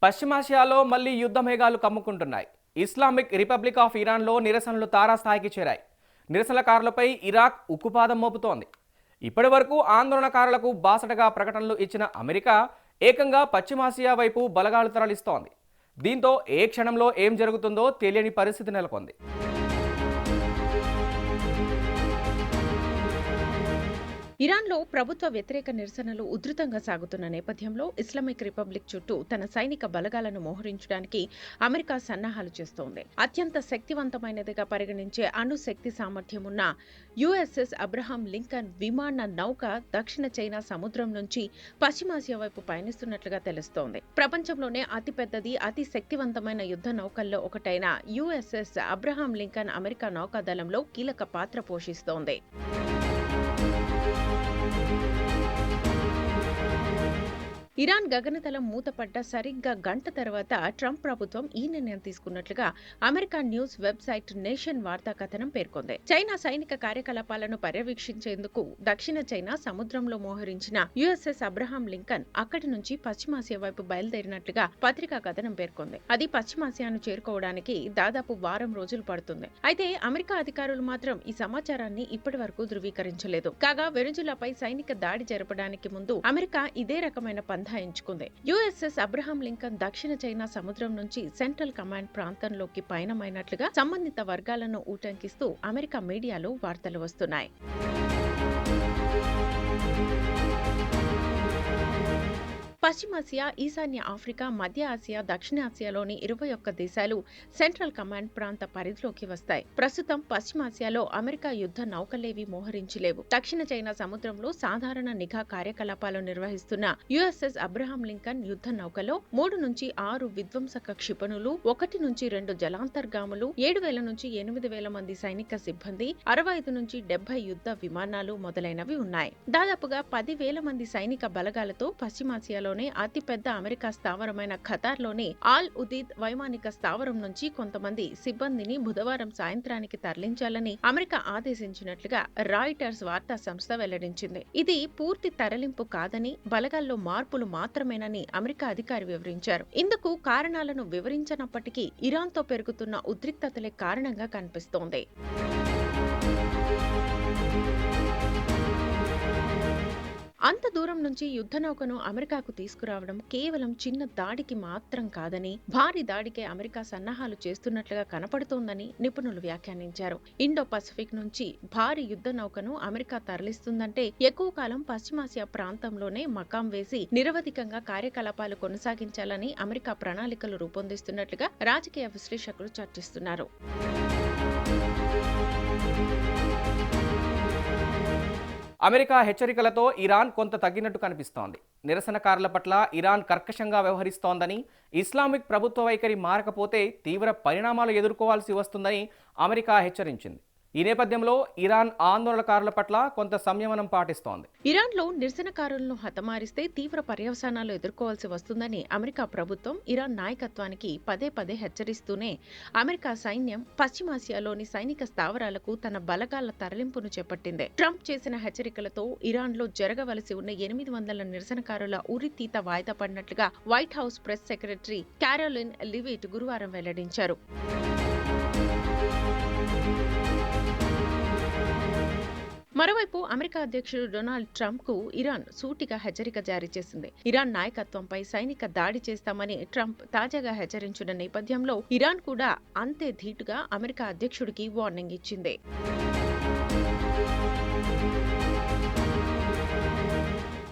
పశ్చిమాసియాలో మళ్లీ యుద్ధ మేఘాలు కమ్ముకుంటున్నాయి. ఇస్లామిక్ రిపబ్లిక్ ఆఫ్ ఇరాన్లో నిరసనలు తారాస్థాయికి చేరాయి. నిరసనకారులపై ఇరాక్ ఉక్కుపాదం మోపుతోంది. ఇప్పటి వరకు ఆందోళనకారులకు బాసటగా ప్రకటనలు ఇచ్చిన అమెరికా ఏకంగా పశ్చిమాసియా వైపు బలగాలు తరలిస్తోంది. దీంతో ఏ క్షణంలో ఏం జరుగుతుందో తెలియని పరిస్థితి నెలకొంది. ఇరాన్లో ప్రభుత్వ వ్యతిరేక నిరసనలు ఉధృతంగా సాగుతున్న నేపథ్యంలో ఇస్లామిక్ రిపబ్లిక్ చుట్టూ తన సైనిక బలగాలను మోహరించడానికి అమెరికా సన్నాహాలు చేస్తోంది. అత్యంత శక్తివంతమైనదిగా పరిగణించే అణు శక్తి సామర్థ్యం ఉన్న యుఎస్ఎస్ అబ్రహాం లింకన్ విమాన నౌక దక్షిణ చైనా సముద్రం నుంచి పశ్చిమాసియా వైపు పయనిస్తున్నట్లుగా తెలుస్తోంది. ప్రపంచంలోనే అతిపెద్దది, అతి శక్తివంతమైన యుద్ధ నౌకల్లో ఒకటైన యుఎస్ఎస్ అబ్రహాం లింకన్ అమెరికా నౌకాదళంలో కీలక పాత్ర పోషిస్తోంది. ఇరాన్ గగనతలం మూతపడ్డ సరిగ్గా గంట తర్వాత ట్రంప్ ప్రభుత్వం ఈ నిర్ణయం తీసుకున్నట్లుగా అమెరికా న్యూస్ వెబ్సైట్ నేషన్ వార్తా కథనం పేర్కొంది. చైనా సైనిక కార్యకలాపాలను పర్యవేక్షించేందుకు దక్షిణ చైనా సముద్రంలో మోహరించిన యుఎస్ఎస్ అబ్రహాం లింకన్ అక్కడి నుంచి పశ్చిమాసియా వైపు బయలుదేరినట్లుగా పత్రికా కథనం పేర్కొంది. అది పశ్చిమాసియాను చేరుకోవడానికి దాదాపు వారం రోజులు పడుతుంది. అయితే అమెరికా అధికారులు మాత్రం ఈ సమాచారాన్ని ఇప్పటి వరకు ధృవీకరించలేదు. కాగా వెనుజులాపై సైనిక దాడి జరపడానికి ముందు అమెరికా ఇదే రకమైన ఎంచుకుంది. యుఎస్ఎస్ అబ్రహాం లింకన్ దక్షిణ చైనా సముద్రం నుంచి సెంట్రల్ కమాండ్ ప్రాంతంలోకి పయనమైనట్లుగా సంబంధిత వర్గాలను ఉటంకిస్తూ అమెరికా మీడియాలో వార్తలు వస్తున్నాయి. పశ్చిమాసియా, ఈశాన్య ఆఫ్రికా, మధ్య ఆసియా, దక్షిణ ఆసియాలోని 21 దేశాలు సెంట్రల్ కమాండ్ ప్రాంత పరిధిలోకి వస్తాయి. ప్రస్తుతం పశ్చిమాసియాలో అమెరికా యుద్ధ నౌకలేవి మోహరించలేవు. దక్షిణ చైనా సముద్రంలో సాధారణ నిఘా కార్యకలాపాలు నిర్వహిస్తున్న యుఎస్ఎస్ అబ్రహాం లింకన్ యుద్ధ నౌకలో 3 నుంచి 6 విధ్వంసక క్షిపణులు, 1 నుంచి 2 జలాంతర్గాములు, 7,000 నుంచి 8,000 మంది సైనిక సిబ్బంది, 65 నుంచి 70 యుద్ధ విమానాలు మొదలైనవి ఉన్నాయి. దాదాపుగా 10,000 మంది సైనిక బలగాలతో పశ్చిమాసియాలో అతిపెద్ద అమెరికా స్థావరమైన ఖతార్లోని ఆల్ ఉదీద్ వైమానిక స్థావరం నుంచి కొంతమంది సిబ్బందిని బుధవారం సాయంత్రానికి తరలించాలని అమెరికా ఆదేశించినట్లుగా రాయిటర్స్ వార్తా సంస్థ వెల్లడించింది. ఇది పూర్తి తరలింపు కాదని, బలగాల్లో మార్పులు మాత్రమేనని అమెరికా అధికారి వివరించారు. ఇందుకు కారణాలను వివరించనప్పటికీ ఇరాన్తో పెరుగుతున్న ఉద్రిక్తతలే కారణంగా కనిపిస్తోంది. అంత దూరం నుంచి యుద్ధ నౌకను అమెరికాకు తీసుకురావడం కేవలం చిన్న దాడికి మాత్రం కాదని, భారీ దాడికే అమెరికా సన్నాహాలు చేస్తున్నట్లుగా కనపడుతోందని నిపుణులు వ్యాఖ్యానించారు. ఇండో పసిఫిక్ నుంచి భారీ యుద్ధ నౌకను అమెరికా తరలిస్తుందంటే ఎక్కువ కాలం పశ్చిమాసియా ప్రాంతంలోనే మకాం వేసి నిరవధికంగా కార్యకలాపాలు కొనసాగించాలని అమెరికా ప్రణాళికలు రూపొందిస్తున్నట్లుగా రాజకీయ విశ్లేషకులు చర్చిస్తున్నారు. అమెరికా హెచ్చరికలతో ఇరాన్ కొంత తగ్గినట్టు కనిపిస్తోంది. నిరసనకారుల పట్ల ఇరాన్ కర్కశంగా వ్యవహరిస్తోందని, ఇస్లామిక్ ప్రభుత్వ వైఖరి మారకపోతే తీవ్ర పరిణామాలు ఎదుర్కోవాల్సి వస్తుందని అమెరికా హెచ్చరించింది. ఈ నేపథ్యంలో ఇరాన్ ఆందోళనకారుల పట్ల కొంత సంయమనం పాటిస్తోంది. ఇరాన్లో నిరసనకారులను హతమారిస్తే తీవ్ర పర్యవసానాలు ఎదుర్కోవాల్సి వస్తుందని అమెరికా ప్రభుత్వం ఇరాన్ నాయకత్వానికి పదే పదే హెచ్చరిస్తూనే అమెరికా సైన్యం పశ్చిమాసియాలోని సైనిక స్థావరాలకు తన బలగాల తరలింపును చేపట్టింది. ట్రంప్ చేసిన హెచ్చరికలతో ఇరాన్లో జరగవలసి ఉన్న 800 నిరసనకారుల ఉరితీత వాయిదా పడినట్లుగా White House press secretary Karoline Leavitt గురువారం వెల్లడించారు. మరోవైపు అమెరికా అధ్యక్షుడు డొనాల్డ్ ట్రంప్ కు ఇరాన్ సూటిగా హెచ్చరిక జారీ చేసింది. ఇరాన్ నాయకత్వంపై సైనిక దాడి చేస్తామని ట్రంప్ తాజాగా హెచ్చరించిన నేపథ్యంలో ఇరాన్ కూడా అంతే ధీటుగా అమెరికా అధ్యక్షుడికి వార్నింగ్ ఇచ్చింది.